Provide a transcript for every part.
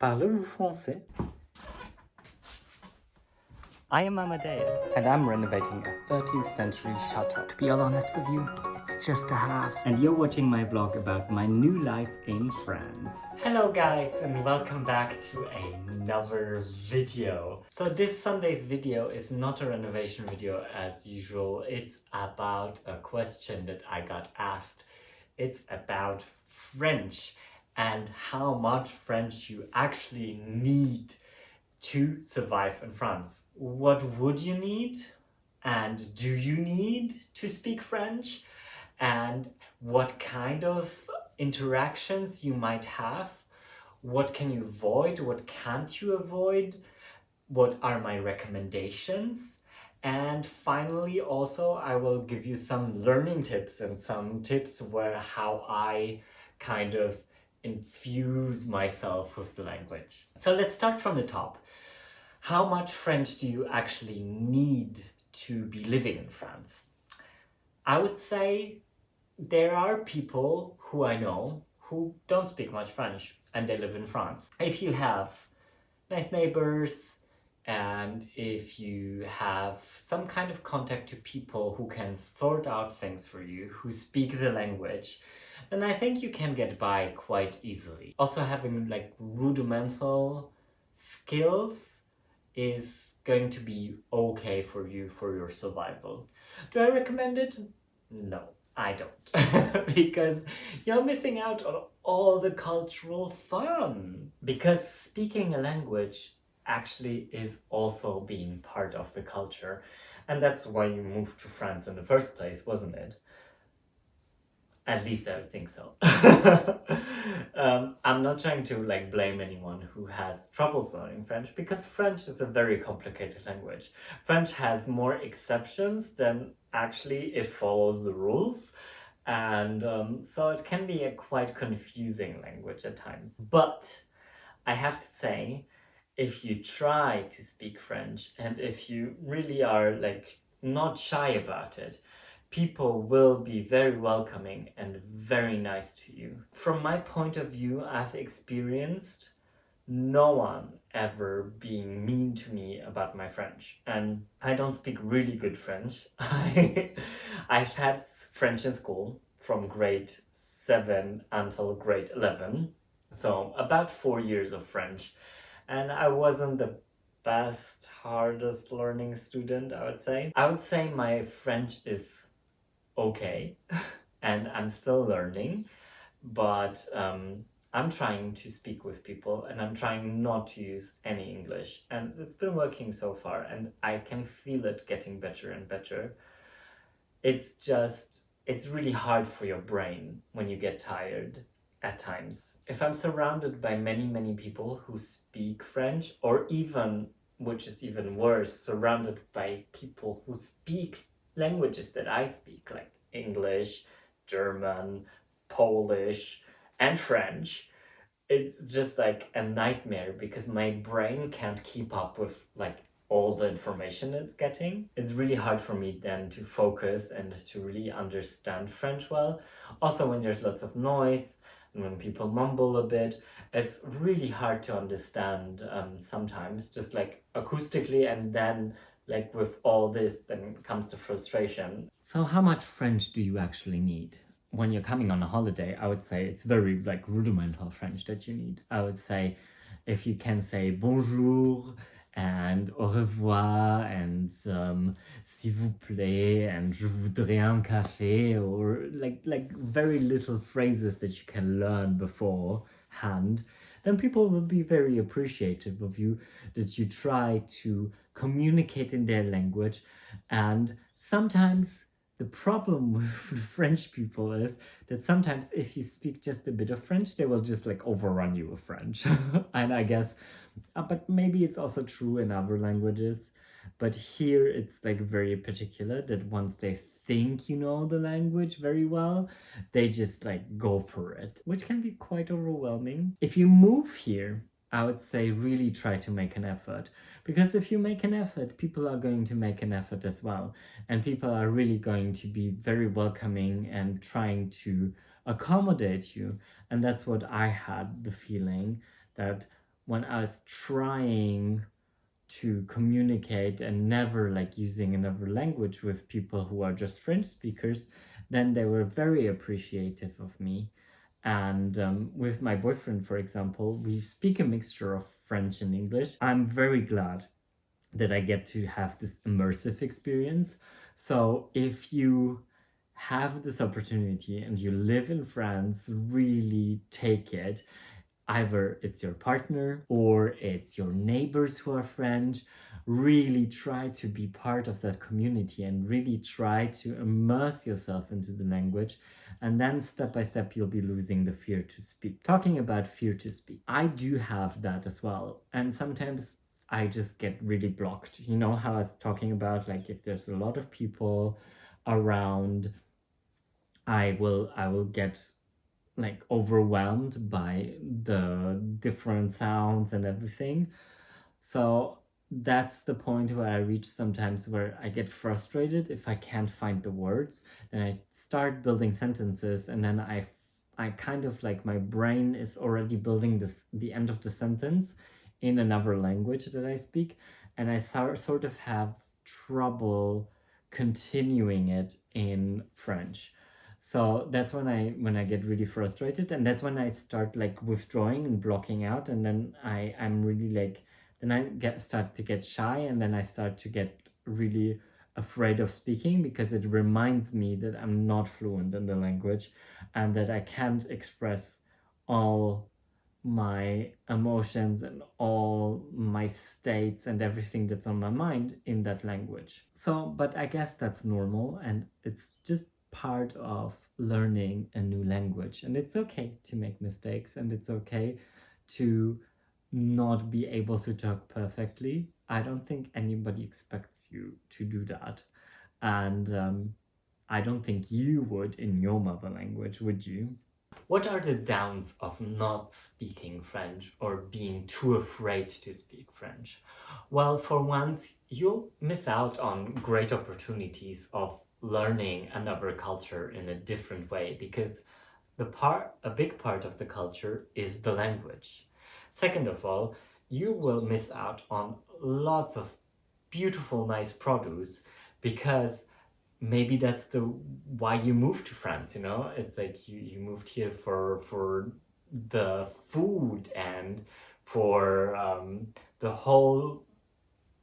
Parlez-vous français? I am Amadeus, and I'm renovating a 13th century chateau. To be all honest with you, it's just a house. And you're watching my vlog about my new life in France. Hello guys, and welcome back to another video. So this Sunday's video is not a renovation video as usual. It's about a question that I got asked. It's about French and how much French you actually need to survive in France. What would you need? And do you need to speak French? And what kind of interactions you might have? What can you avoid? What can't you avoid? What are my recommendations? And finally, also, I will give you some learning tips and some tips where how I kind of infuse myself with the language. So let's start from the top. How much French do you actually need to be living in France? I would say there are people who I know who don't speak much French and they live in France. If you have nice neighbors and if you have some kind of contact to people who can sort out things for you, who speak the language, then I think you can get by quite easily. Also having like rudimental skills is going to be okay for you for your survival. Do I recommend it? No, I don't. Because you're missing out on all the cultural fun. Because speaking a language actually is also being part of the culture. And that's why you moved to France in the first place, wasn't it? At least I would think so. I'm not trying to like blame anyone who has troubles learning French because French is a very complicated language. French has more exceptions than actually it follows the rules. And so it can be a quite confusing language at times. But I have to say, if you try to speak French and if you really are like not shy about it, people will be very welcoming and very nice to you. From my point of view, I've experienced no one ever being mean to me about my French. And I don't speak really good French. I've had French in school from grade 7 until grade 11. So about 4 years of French. And I wasn't the best, hardest learning student, I would say. I would say my French is okay and I'm still learning, but I'm trying to speak with people and I'm trying not to use any English, and it's been working so far and I can feel it getting better and better. It's really hard for your brain when you get tired at times. If I'm surrounded by many people who speak French, or even, which is even worse, surrounded by people who speak languages that I speak, like English, German, Polish, and French, it's just like a nightmare because my brain can't keep up with like all the information it's getting. It's really hard for me then to focus and to really understand French well. Also, when there's lots of noise and when people mumble a bit, it's really hard to understand sometimes, just like acoustically, and then like with all this then comes the frustration. So how much French do you actually need? When you're coming on a holiday, I would say it's very like rudimental French that you need. I would say if you can say bonjour and au revoir and s'il vous plaît and je voudrais un café, or like very little phrases that you can learn beforehand, then people will be very appreciative of you, that you try to communicate in their language. And sometimes the problem with French people is that sometimes if you speak just a bit of French, they will just like overrun you with French. And I guess, but maybe it's also true in other languages. But here it's like very particular that once they think you know the language very well, they just like go for it, which can be quite overwhelming. If you move here, I would say really try to make an effort, because if you make an effort, people are going to make an effort as well, and people are really going to be very welcoming and trying to accommodate you. And that's what I had the feeling, that when I was trying to communicate and never like using another language with people who are just French speakers, then they were very appreciative of me. And with my boyfriend, for example, we speak a mixture of French and English. I'm very glad that I get to have this immersive experience. So if you have this opportunity and you live in France, really take it. Either it's your partner or it's your neighbors who are French. Really try to be part of that community and really try to immerse yourself into the language. And then step by step, you'll be losing the fear to speak. Talking about fear to speak, I do have that as well. And sometimes I just get really blocked. You know how I was talking about, like, if there's a lot of people around, I will get like overwhelmed by the different sounds and everything. So that's the point where I reach sometimes where I get frustrated if I can't find the words. Then I start building sentences, and then I kind of like my brain is already building the end of the sentence in another language that I speak, and I sort of have trouble continuing it in French. So that's when I get really frustrated, and that's when I start like withdrawing and blocking out, and then I'm really like, then I start to get shy, and then I start to get really afraid of speaking because it reminds me that I'm not fluent in the language and that I can't express all my emotions and all my states and everything that's on my mind in that language. So, but I guess that's normal, and it's just part of learning a new language, and it's okay to make mistakes, and it's okay to not be able to talk perfectly. I don't think anybody expects you to do that, and I don't think you would in your mother language, would you? What are the downs of not speaking French or being too afraid to speak French? Well, for once, you'll miss out on great opportunities of learning another culture in a different way, because a big part of the culture is the language. Second of all, you will miss out on lots of beautiful, nice produce, because maybe that's the why you moved to France. You know, it's like you moved here for the food and for the whole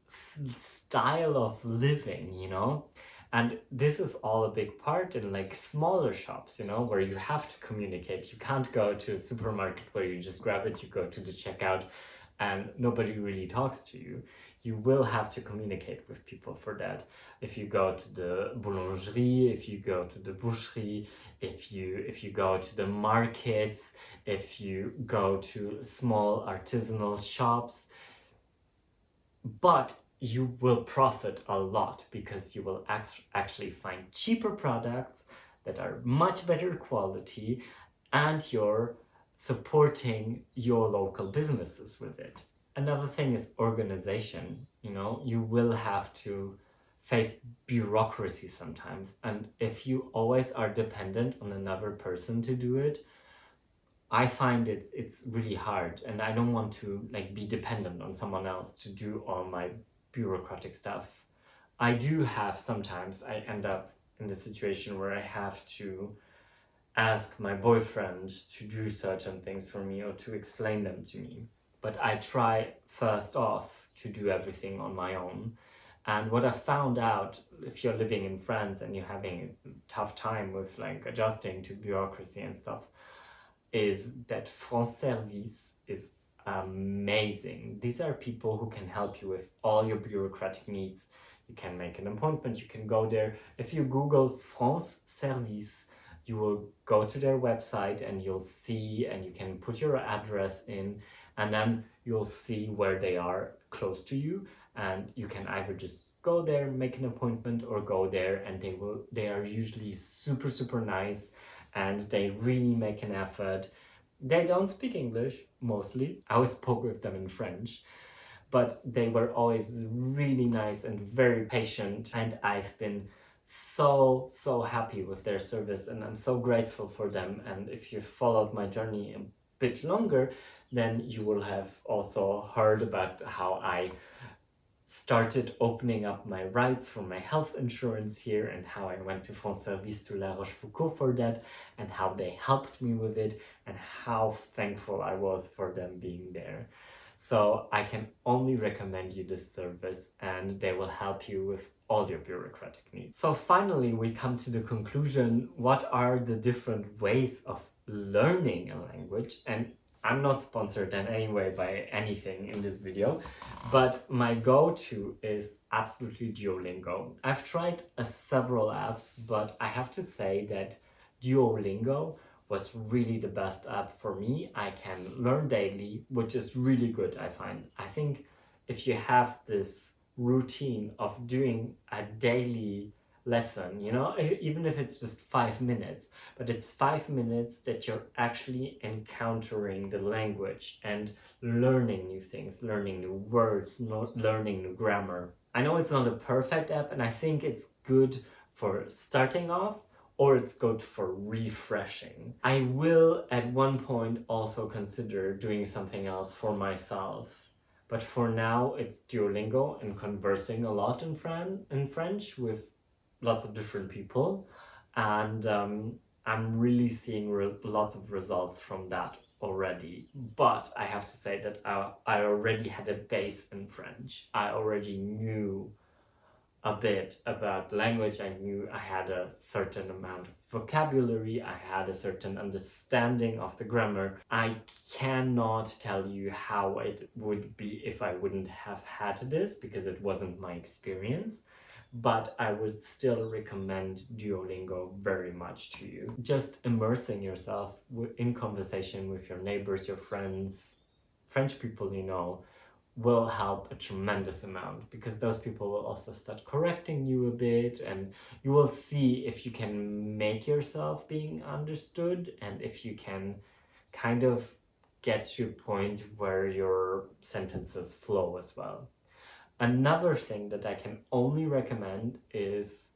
style of living, you know. And this is all a big part in like smaller shops, you know, where you have to communicate. You can't go to a supermarket where you just grab it, you go to the checkout, and nobody really talks to you. You will have to communicate with people for that. If you go to the boulangerie, if you go to the boucherie, if you go to the markets, if you go to small artisanal shops, but you will profit a lot because you will actually find cheaper products that are much better quality, and you're supporting your local businesses with it. Another thing is organization. You know, you will have to face bureaucracy sometimes, and if you always are dependent on another person to do it, I find it's really hard, and I don't want to like be dependent on someone else to do all my bureaucratic stuff. I do have sometimes I end up in the situation where I have to ask my boyfriend to do certain things for me or to explain them to me. But I try first off to do everything on my own. And what I found out, if you're living in France and you're having a tough time with like adjusting to bureaucracy and stuff, is that France Service is amazing. These are people who can help you with all your bureaucratic needs. You can make an appointment, you can go there. If you Google France Service, you will go to their website and you'll see, and you can put your address in, and then you'll see where they are close to you, and you can either just go there, make an appointment, or go there, and they are usually super nice, and they really make an effort. They don't speak English mostly. I always spoke with them in French, but they were always really nice and very patient, and I've been so happy with their service, and I'm so grateful for them. And if you've followed my journey a bit longer, then you will have also heard about how I started opening up my rights for my health insurance here, and how I went to France Service to La Rochefoucauld for that, and how they helped me with it, and how thankful I was for them being there. So I can only recommend you this service, and they will help you with all your bureaucratic needs. So finally, we come to the conclusion, what are the different ways of learning a language? And I'm not sponsored in any way by anything in this video, but my go-to is absolutely Duolingo. I've tried several apps, but I have to say that Duolingo was really the best app for me. I can learn daily, which is really good, I find. I think if you have this routine of doing a daily lesson, you know, even if it's just 5 minutes, but it's 5 minutes that you're actually encountering the language and learning new things, learning new words, learning new grammar. I know it's not a perfect app, and I think it's good for starting off, or it's good for refreshing. I will at one point also consider doing something else for myself. But for now, it's Duolingo and conversing a lot in French with lots of different people, and I'm really seeing lots of results from that already. But I have to say that I already had a base in French. I already knew a bit about language. I knew I had a certain amount of vocabulary. I had a certain understanding of the grammar. I cannot tell you how it would be if I wouldn't have had this, because it wasn't my experience. But I would still recommend Duolingo very much to you. Just immersing yourself in conversation with your neighbors, your friends, French people you know, will help a tremendous amount, because those people will also start correcting you a bit, and you will see if you can make yourself being understood, and if you can kind of get to a point where your sentences flow as well. Another thing that I can only recommend is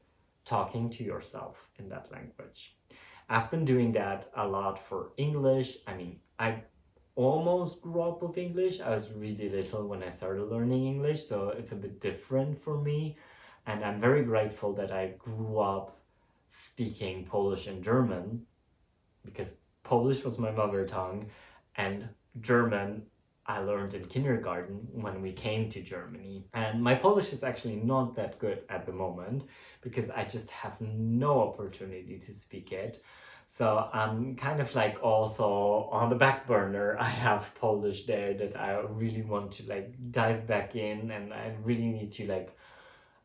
talking to yourself in that language. I've been doing that a lot for English. I mean, I almost grew up with English. I was really little when I started learning English, so it's a bit different for me. And I'm very grateful that I grew up speaking Polish and German, because Polish was my mother tongue, and German I learned in kindergarten when we came to Germany. And my Polish is actually not that good at the moment, because I just have no opportunity to speak it. So I'm kind of like also on the back burner. I have Polish there that I really want to like dive back in, and I really need to like,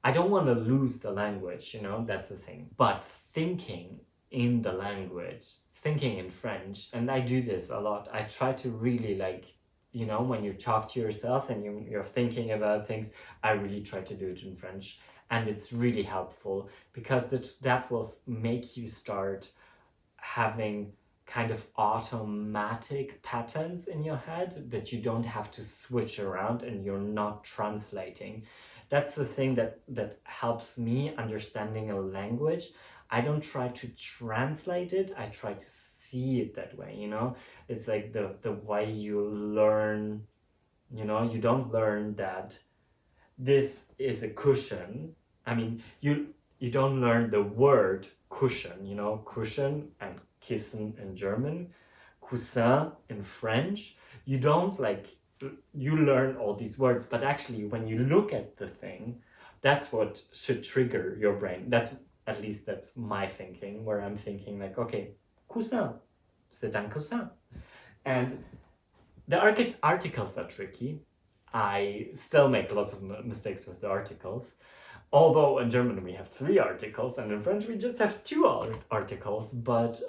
I don't want to lose the language, you know, that's the thing. But thinking in the language, thinking in French, and I do this a lot. I try to really like, you know, when you talk to yourself and you're thinking about things, I really try to do it in French. And it's really helpful, because that will make you start having kind of automatic patterns in your head that you don't have to switch around, and you're not translating. That's the thing that helps me understanding a language. I don't try to translate it, I try to see it that way, you know? It's like the way you learn, you know, you don't learn that this is a cushion. I mean, you don't learn the word cushion, you know, cushion and kissen in German, coussin in French. You don't like, you learn all these words, but actually when you look at the thing, that's what should trigger your brain. At least that's my thinking, where I'm thinking like, okay, coussin, c'est un coussin. And the articles are tricky. I still make lots of mistakes with the articles. Although in German we have 3 articles, and in French we just have 2 articles. But,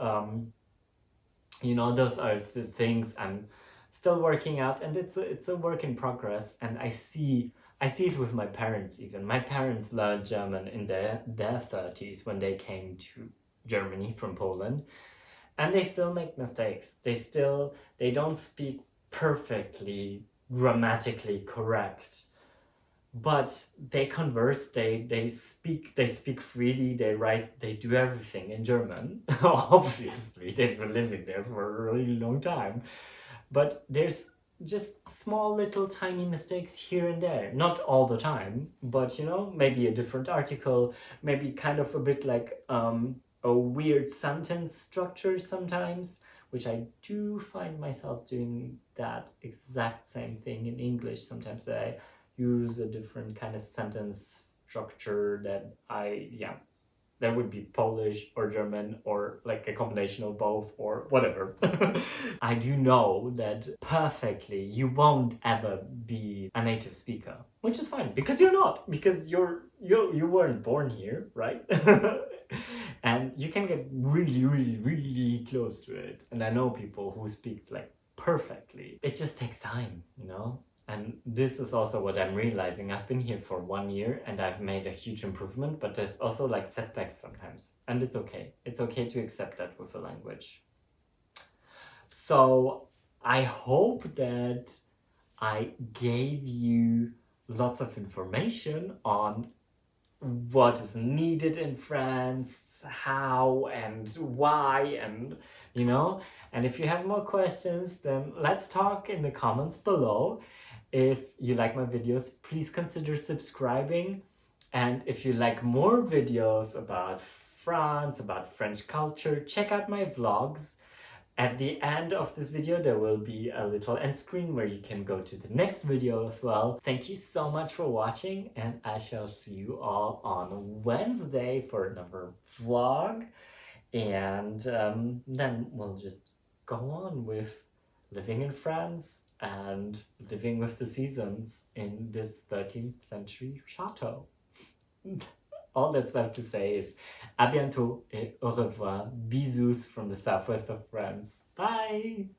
you know, those are the things I'm still working out, and it's a work in progress. And I see it with my parents even. My parents learned German in their 30s when they came to Germany from Poland. And they still make mistakes. They don't speak perfectly grammatically correct, but they converse, they speak freely, they write, they do everything in German. Obviously, they've been living there for a really long time. but there's just small little tiny mistakes here and there, not all the time, but you know, maybe a different article, maybe kind of a bit like a weird sentence structure sometimes, which I do find myself doing that exact same thing in English. Sometimes I use a different kind of sentence structure that that would be Polish or German or like a combination of both or whatever. I do know that perfectly you won't ever be a native speaker, which is fine because you're not, because you weren't born here, right? And you can get really, really, really close to it. And I know people who speak like perfectly. It just takes time, you know? And this is also what I'm realizing. I've been here for 1 year and I've made a huge improvement, but there's also like setbacks sometimes. And it's okay. It's okay to accept that with a language. So I hope that I gave you lots of information on what is needed in France, how and why, and you know. And if you have more questions, then let's talk in the comments below. If you like my videos, please consider subscribing. And if you like more videos about France, about French culture, check out my vlogs. At the end of this video, there will be a little end screen where you can go to the next video as well. Thank you so much for watching, and I shall see you all on Wednesday for another vlog. And then we'll just go on with living in France and living with the seasons in this 13th century chateau. All that's left to say is à bientôt et au revoir. Bisous from the southwest of France. Bye!